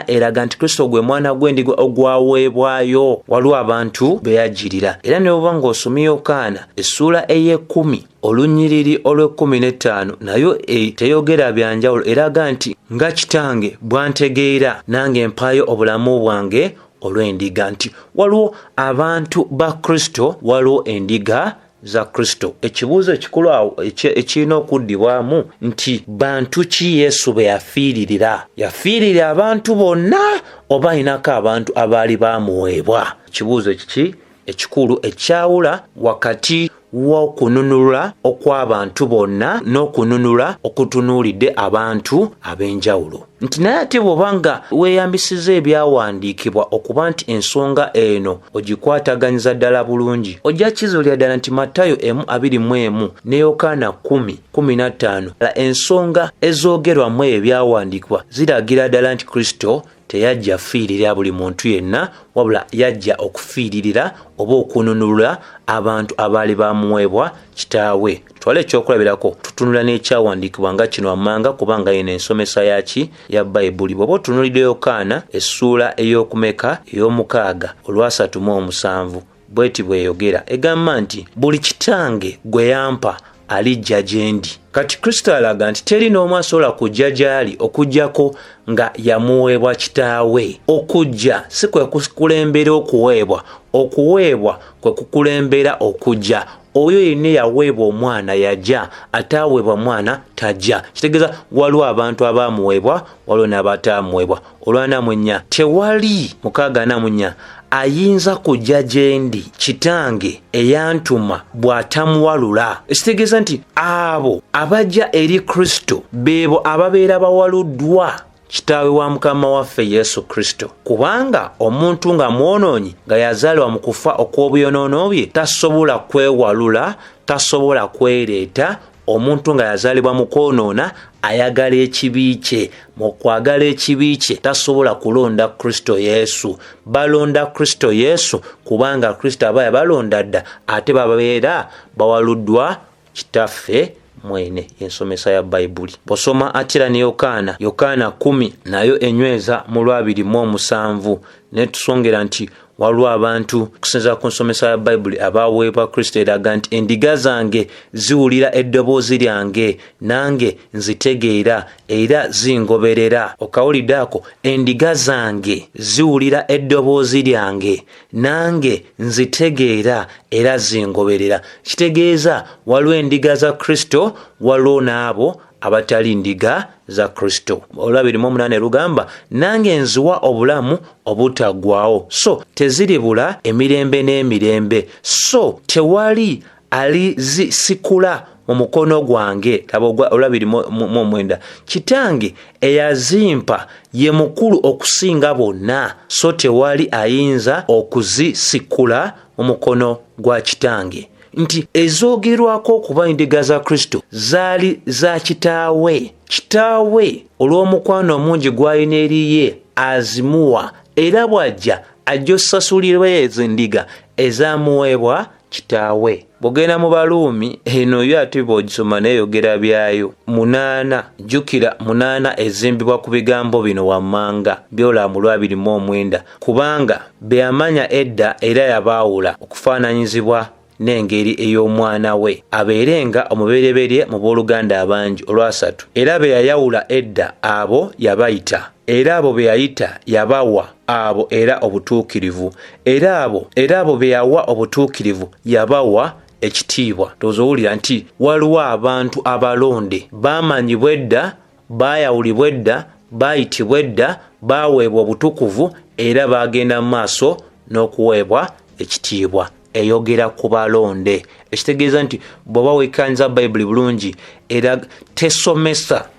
eraga nti Kristo gwe mwana gw'endiga ogwaweebwayo. Waliwo abantu be yajjirira. Era ne bw'oba ng'osomye Yokaana essuula 10 olunnyiriri olw'15 nayo teyogera byanjawulo, eraga nti nga Kitange bwantegeera nange mpaayo obulamu bwange olw'endiga. Nti waliwo abantu ba Kristo, waliwo endiga za Kristo. Ekibuuzo ekikulu awo ekirina okuddibwamu nti bantu ki Yesu be yafiiririra? Yafiiririra abantu bonna oba aynako abantu abaali baamuweebwa? Ekibuuzo kiki ekikulu ekyawula wakati w'okununula okw'abantu bonna n'okununula okutunuulidde abantu ab'enjawulo. Nti naye ate bw'oba nga weeyambisiza ebyawandiikibwa okuba nti ensonga eno ogikwataganyiza ddala bulungi, ojja kizuulira ddala nti Matayo 1:21 ne Yokaana 10:15 ensonga ezoogerwamu ebyawandiikibwa ziragira ddala nti Kristo teyajja fiiririra buli muntu yenna, wabula yajja okufiiririra oba okununula abantu abaali baamuweebwa Kitaawe. Twala ekyokulabirako tutunula n'ekyawandiikibwa nga kino wammanga, kubanga yino ensomesa yaki ya Bayibuli. Bw'oba otunulidde Yokaana essuula ey'omukaaga/3:7 bweti bweyogera, egamba nti buli kitange gwe yampa alijja gye ndi. Kati Kristo alaga nti teri n'omu asobola kujja gy'ali okujjako nga yamuweebwa Kitaawe. Okujja si kwe kukulembera okuweebwa, okuweebwa kwe kukulembera okujja. Oyo yenna yaweebwa omwana yajja, ataaweebwa mwana tajja. Kitegeeza waliwo abantu abaamuweebwa, waliwo n'abataamuweebwa. Olw'anamwenya tewali 6:4 ayinza kujja gye ndi Kitange eyantuma bw'atamuwalula. Ekitegeeza nti abo abajja eri Kristo beebo ababeera bawaluddwa Kitaawe wa Mukama waffe Yesu Kristo. Kubanga omuntu nga mwonoonyi nga yazaalibwa mu kufa okw'obuyonoono bye tasobola kwewalula, tasobola kwereeta. Omuntu nga yazaalibwa mu kwonoona ayagala ekibi kye. Mu kwagala ekibi kye tasobola kulonda Kristo Yesu. Balonda Kristo Yesu kubanga Kristo aba yabalonda dda, ate babeera bawaluddwa Kitaffe mwene ensomesa ya Bayibuli. Bosoma Atira ne Yokaana 10 nayo enyweza mu 27 ne tusongera nti waliwo abantu kusinza ku nsomesa ya Bayibuli abaweebwa Kristo eraga nti endiga zange ziwulira eddoboozi lyange nange nzitegeera era zingoberera. Okawulidde ako, endiga zange ziwulira eddoboozi lyange nange nzitegeera era zingoberera. Kitegeeza waliwo endiga za Kristo, waliwo n'abo abatali ndiga za Kristo. 28 lugamba nange nziwa obulamu obutaggwaawo, so teziribula emirembe n'emirembe, so tewali alizisikula mu mukono gwange. 29 Kitange eyazimpa ye mukulu okusinga bonna, so tewali ayinza okuzisikula mu mukono gwa Kitange. Nti ezoogerwako okuba endiga za Kristo zaali za kitaawe. Kitaawe olw'omukwano omungi gw'alina eri ye azimuwa, era bw'ajja ajja osasulirwa ezo endiga ezaamuweebwa kitaawe. Bw'ogenda mu Baluumi eno yo ate bw'ogisoma neeyogera byayo 8, jjukira 8 ezimbibwa ku bigambo bino wammanga byola mu 29, kubanga be yamanya edda era yabaawula okufaananyizibwa n'engeri ey'omwana we abeerenga omubereberye mu booluganda abangi 3, era be yayawula edda abo yabayita, era abo be yayita yabawa abo era obutuukirivu, era abo be yawa obutuukirivu yabawa ekitiibwa. Tozowulira nti waliwo abantu abalonde baamanyibwa edda, baayawulibwa edda, baayitibwa edda, baaweebwa obutukuvu era baagenda mu maaso n'okuweebwa ekitiibwa. Eyogera ku balonde, ekitegeeza nti bw'oba weekaniza Bayibuli bulungi era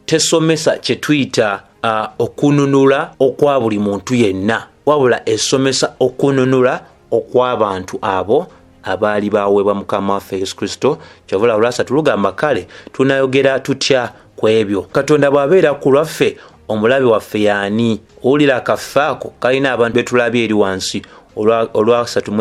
tesomesa kye tuyita okununula okwa buli muntu yenna, wabula esomesa okununula okw'abantu abo abaali baweebwa Mukama waffe Yesu Kristo. Kyovula Olwasatu lugamba kale tunayogera tutya ku ebyo. Katonda bw'abeera ku lwaffe, omulabi waffe y'ani? Owulira akaffe ako kalina abantu betulabye eri wansi. Olwasatu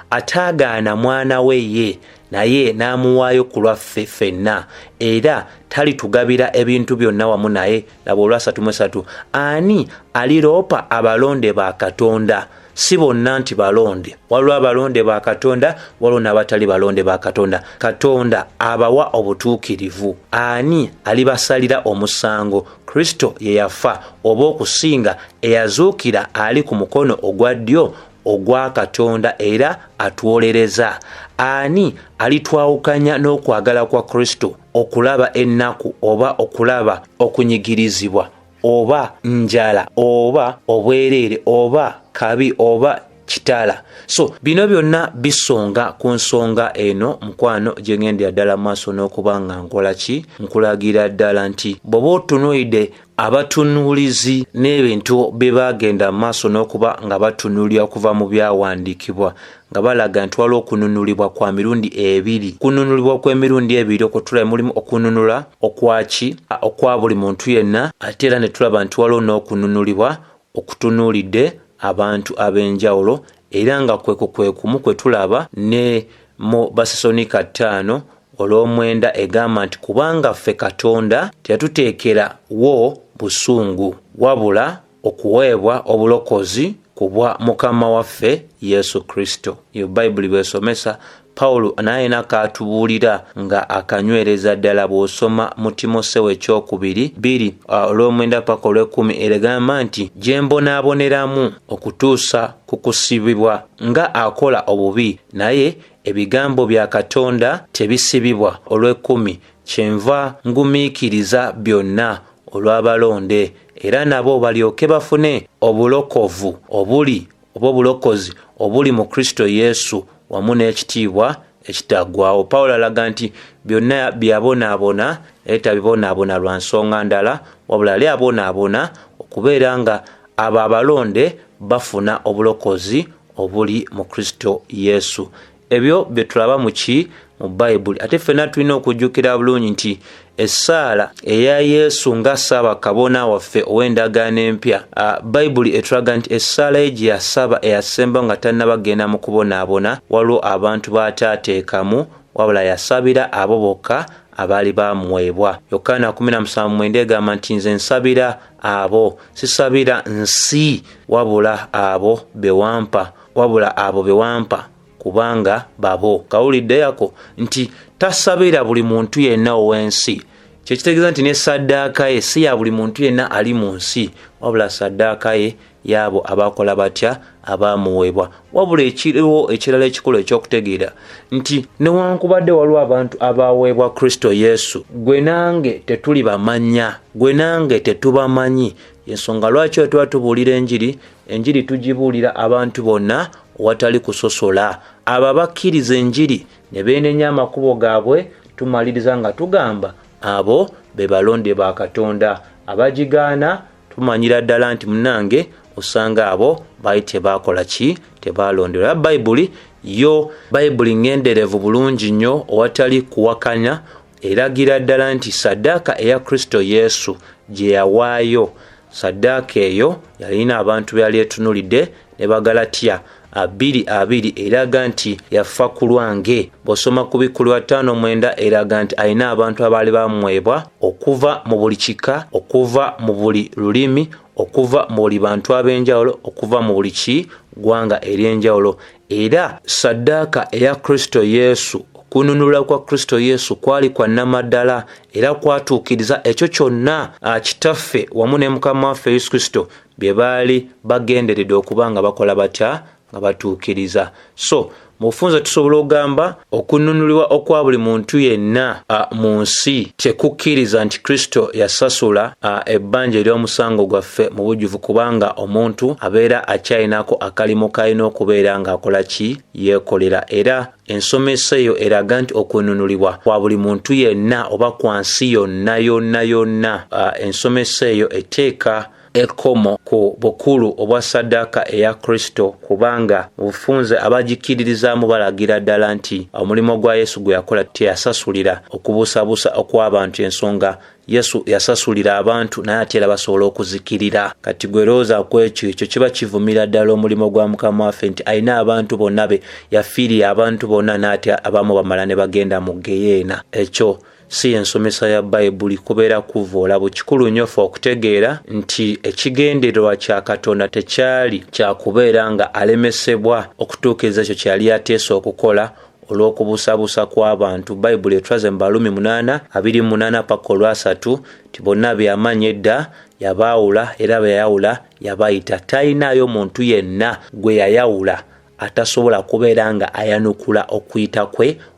ataagaana mwana we ye naye n'amuwaayo ku lwaffe ffenna, era talitugabira ebintu byonna wamu naye. Laba Olwasatu ani aliroopa abalonde ba Katonda? Si bonna nti balonde, waliwo abalonde ba Katonda, waliwo n'abatali balonde ba Katonda. Katonda abawa obutuukirivu. Ani alibasalira omusango? Kristo ye yafa oba okusinga eyazuukira ali ku mukono ogwa ddyo ogwa Katonda era atwolereza. Ani alitwawukanya n'okwagala kwa Kristo? Okulaba ennaku oba okulaba okunyigirizibwa oba njala oba obwereere oba kabi oba kitala? So bino byonna bisonga ku nsonga eno mukwano gye ngendera ddala maaso n'okuba nga nkola ki, nkulagira ddala nti bw'oba otunuulidde abatunuulizi n'ebintu bye baagenda maaso n'okuba nga batunuulira okuva mu byawandiikibwa nga balaga nti waliwo okununulibwa kwa mirundi 2. Kununulibwa kw'emirundi 2 okutula mulimu okununula okwaki okwa buli muntu yenna, ate era ne tulaba nti waliwo n'okununulibwa okutunuulidde abantu ab'enjawulo, era nga kwekumu kwe tulaba ne mu Basesonika 5 olw'omwenda egamba nti kubanga ffe Katonda teyatuteekera wo busungu wabula okuweebwa obulokozi ku bwa Mukama waffe Yesu Kristo. Yo Bayibuli bw'esomesa Pawulo naye nakatubuulira nga akanywereza ddala. Bw'osoma mu Timoseewo 2 olw'omwenda paka olw'ekumi eragamba nti gye mbonaaboneramu okutuusa ku kusibibwa nga akola obubi, naye ebigambo bya Katonda tebisibibwa. Olw'ekumi kyenva ngumiikiriza byonna olw'abalonde, era nabo balyoke bafune obulokovu obulokozi obuli mu Kristo Yesu wamu n'ekitiibwa ekitaggwaawo. Pawulo alaga nti byonna byabonaabona naye tabibonaabona lwa nsonga ndala, wabula ali abonaabona okubeera nga abo abalonde bafuna obulokozi obuli mu Kristo Yesu. Ebyo bye tulaba mu Bayibuli. Ate ffenna tulina okujjukira bulungi nti essaala eya Yesu nga Ssaabakabona waffe ow'endagaano empya, Bayibuli etulaga nti essaala ye gye yasaba eyasemba nga tannabagenda mu kubonaabona waliwo abantu baataateekamu, wabula yasabira abo bokka abaali bamuweebwa. Yokaana 17:9 egamba nti nze nsabira abo, sisabira nsi wabula abo bewampa kubanga babo. Kawulidde yako nti tasabira buli muntu yenna ow'ensi. Kyekitegeeza nti ne saddaaka ye si ya buli muntu yenna ali mu nsi, wabula saddaaka ye yaabo abakola batya, abaamuweebwa. Wabula ekiriwo ekirala ekikulu ekyokutegeera nti newankubadde waliwo abantu abaaweebwa Kristo Yesu, gwe nange tetuli bamanya, gwe nange tetubamanyi. Ensonga lwaki tuba tubuulira enjiri tugibuulira abantu bonna awatali kusosola. Abo abakkiriza enjiri ne beenenya amakubo gaabwe, tumaliriza nga tugamba abo be balonde ba Katonda. Abagigaana tumanyira ddala nti munnange osanga abo baali tebakola ki, tebalonderwa. Bayibuli ngenderevu bulungi nnyo owatali kuwakanya, eragira ddala nti saddaaka eya Kristo Yesu gye yawaayo, saddaaka eyo yalina abantu byali etunulidde. Ne Bagalatiya 2:2 eraga nti yafa ku lwange. Bw'osoma ku 5:9 eraga nti alina abantu abaali bamuweebwa okuva mu buli kika, okuva mu buli lulimi, okuva mu buli bantu ab'enjawulo, okuva mu buli ggwanga ery'enjawulo. Era saddaaka eya Kristo Yesu, kununula kwa Kristo Yesu kwali kwa nnamaddala era kwatuukiriza ekyo kyonna Kitaffe wamu ne Mukama waffe Yesu Kristo bye baali bagenderedde okuba nga bakola batya, nga batuukiriza. So mu bufunze tusobola okugamba okununulibwa okwa buli muntu yenna mu nsi tekukkiriza nti Kristo yasasula ebbanja ery'omusango gwaffe mu bujjuvu, kubanga omuntu abeera akyalinako akalimu kalina okubeera ng'akola ki, yeekolera. Era ensomesa eyo eraga nti okununulibwa kwa buli muntu yenna oba kwa nsi yonna. Ensomesa eyo eteeka ekomo ku bukulu obwa saddaaka eya Kristo, kubanga bufunze abagikiririzaamu balagira ddala nti omulimu gwa Yesu gwe yakola teyasasulira okubuusabuusa okw'abantu. Ensonga Yesu yasasulira abantu naye ate era basobola okuzikirira. Kati gwe looza ku ekyo kiba kivumira ddala omulimu gwa Mukama waffe nti alina abantu bonna be, yafiiriye abantu bonna n'ate abamu bamala ne bagenda mu Geyeena. Ekyo si ensomesa ya Bayibuli, kubeera kuvoola. Bukikulu nnyo ffe okutegeera nti ekigendererwa kya Katonda tekyali kya kubeera nga alemesebwa okutuukiriza ekyo kye yali ateese okukola olw'okubuusabuusa kw'abantu. Bayibuli etulaze mu Balumi 8:28 nti bonna be yamanya edda yabaawula, era be yayawula yabayita. Talinayo muntu yenna gwe yayawula atasobola kubeera nga ayanukula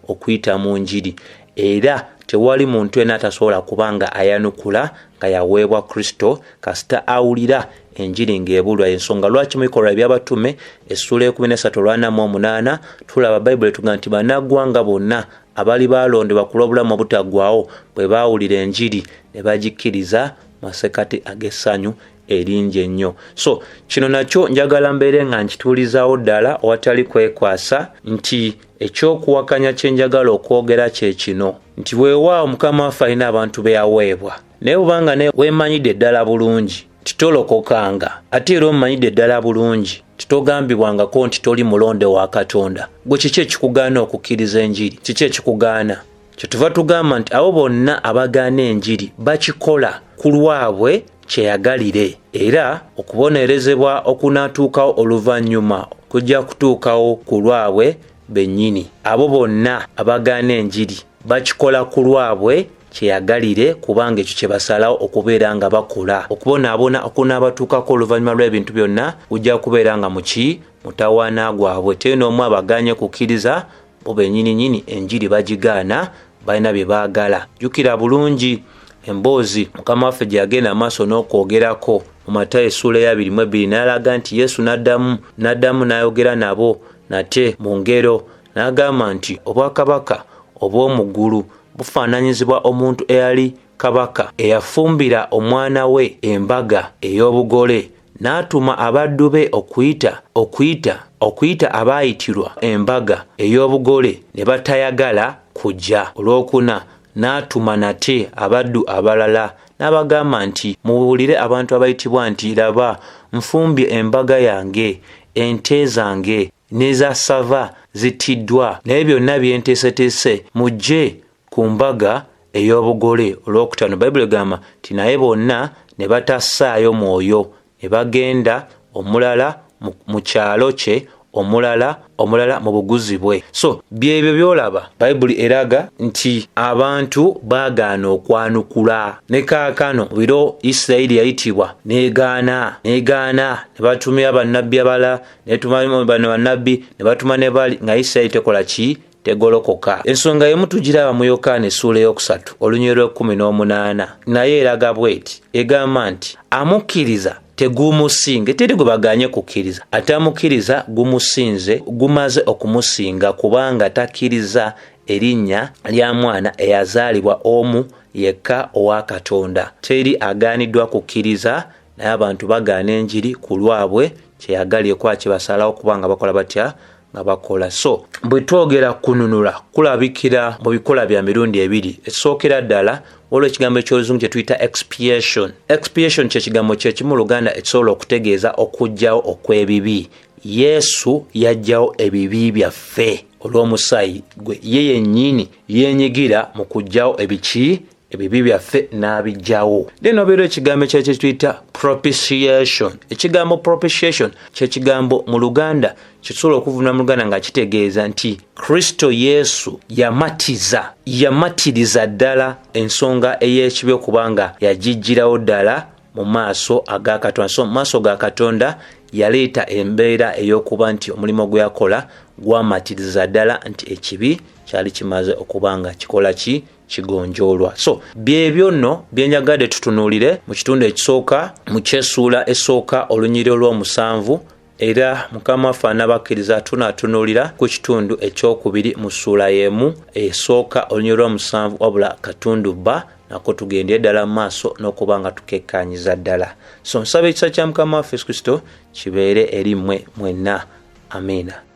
okuyita mu njiri. Era tewali muntu yenna atasobola kubanga ayanukula nga yaweebwa Kristo kasita awulira enjiri ng'ebulwa. Ensonga lwaki mu bikolwa by'abatume essula 13:48 tulaba Bayibuli etuga nti bannaggwanga bonna abaali balondebwa ku lw'obulamu obutaggwaawo bwe baawulira enjiri ne bagikkiriza, masekati ag'essanyu eringi ennyo. So kino nakyo njagala mbeere nga nkituulizaawo ddala awatali kwekwasa nti ekyokuwakanya kye njagala okwogera kye kino nti weewaawo Mukama waffe alina abantu be yaweebwa, naye bw'obanga ne weemanyidde ddala bulungi titolokokanga, ate era omanyidde ddala bulungi titogambibwangako nti toli mulonde wa Katonda. Gwe kiki ekikugaana okukkiriza enjiri? Kiki ekikugaana? Kyetuva tugamba nti abo bonna abagaana enjiri bakikola ku lwabwe kyeyagalire, era okubonerezebwa okunaatuukawo oluvannyuma kujja kutuukawo ku lwabwe bennyini. Abo bonna abagaana enjiri bakikola ku lwabwe kyeyagalire, kubanga ekyo kye basalawo okubeera nga bakola. Okubonaabona okunaabatuukako oluvannyuma lw'ebintu byonna kujja kubeera nga mutawaana gwabwe. Teri n'omu abagaanye kukkiriza, bo bennyini enjiri bagigaana, balina bye baagala. Jjukira bulungi emboozi Mukama waffe gye yagenda amaaso n'okwogerako mu Matayo 22 n'alaga nti Yesu n'addamu n'ayogera nabo nate mu ngero n'agamba nti obwakabaka obw'omu ggulu bufaananyizibwa omuntu eyali kabaka eyafumbira omwana we embaga ey'obugole, n'atuma abaddu be okuyita abaayitirwa embaga ey'obugole ne batayagala kujja. Olwokuna n'atuma nate abaddu abalala n'abagamba nti mubuulire abantu abayitibwa nti laba nfumbye embaga yange, ente zange n'eza ssava zittiddwa, naye byonna byenteeseteese, mujje ku mbaga ey'obugole. Olwokutaano Bayibuli egamba nti naye bonna ne batassaayo mwoyo ne bagenda, omulala mu kyalo kye, omulala mu buguzi bwe. So byebyo byolaba Bayibuli eraga nti abantu baagaana okwanukula. Ne kaakano biro Isirayiri yayitibwa negaana ne batumira bannabbi abalala, ne tuma bano bannabbi ne batuma ne bali, nga Isirayiri tekola ki? Tegolokoka. Ensonga yemu tugiraba mu Yokaana essuula ey'okusatu olunyiriri 18 naye eraga bweti, egamba nti amukkiriza tegumusinga, teri gwe baganye kukkiriza, ate amukkiriza gumusinze, gumaze okumusinga kubanga takkiriza erinnya lya mwana eyazaalibwa omu yekka owa Katonda. Teri agaaniddwa kukkiriza, naye abantu bagaana enjiri ku lwabwe kyeyagaliye kwa kibasalawo kubanga bakola batya? Nga bakola. So bwe twogera kununula kulabikira mu bikola bya mirundi ebiri. Esookera ddala waliwo ekigambo eky'oluzungu kye tuyita expiation. Expiation kye kigambo kye kimu Luganda ekisobola okutegeeza okuggyawo okw'ebibi. Yesu yaggyawo ebibi byaffe olw'omusaayi gwe, ye yennyini yeenyigira mu kuggyawo ebibi byaffe n'abiggyawo. Then obeera ekigambo kye tuyita propitiation. Ekigambo propitiation kye kigambo mu Luganda kisobola okuvuna mu Luganda nga kitegeeza nti Kristo Yesu yamatiriza ddala ensonga ey'ekibi okubanga yagijjirawo ddala mu maaso aga Katonda. So mu maaso ga Katonda yaleeta embeera ey'okuba nti omulimu gwe yakola gwamatiriza ddala nti ekibi kyali kimaze okubanga kikola ki? Kigonjoolwa. So byebyo nno byenjagadde tutunuulire mu kitundu ekisooka mu kyessuula esooka olunyiriri olw'omusanvu, era Mukama waffe anabakkiriza tunatunuulira ku kitundu ekyokubiri mu ssuula y'emu esooka olunyiriri olw'omusanvu, wabula katundu bba nako tugendye ddala mu maaso n'okuba nga tukekkaanyiza ddala. So nsaba ekisa kya Mukama waffe Yesu Kristo kibeere eri mmwe mwenna. Amiina.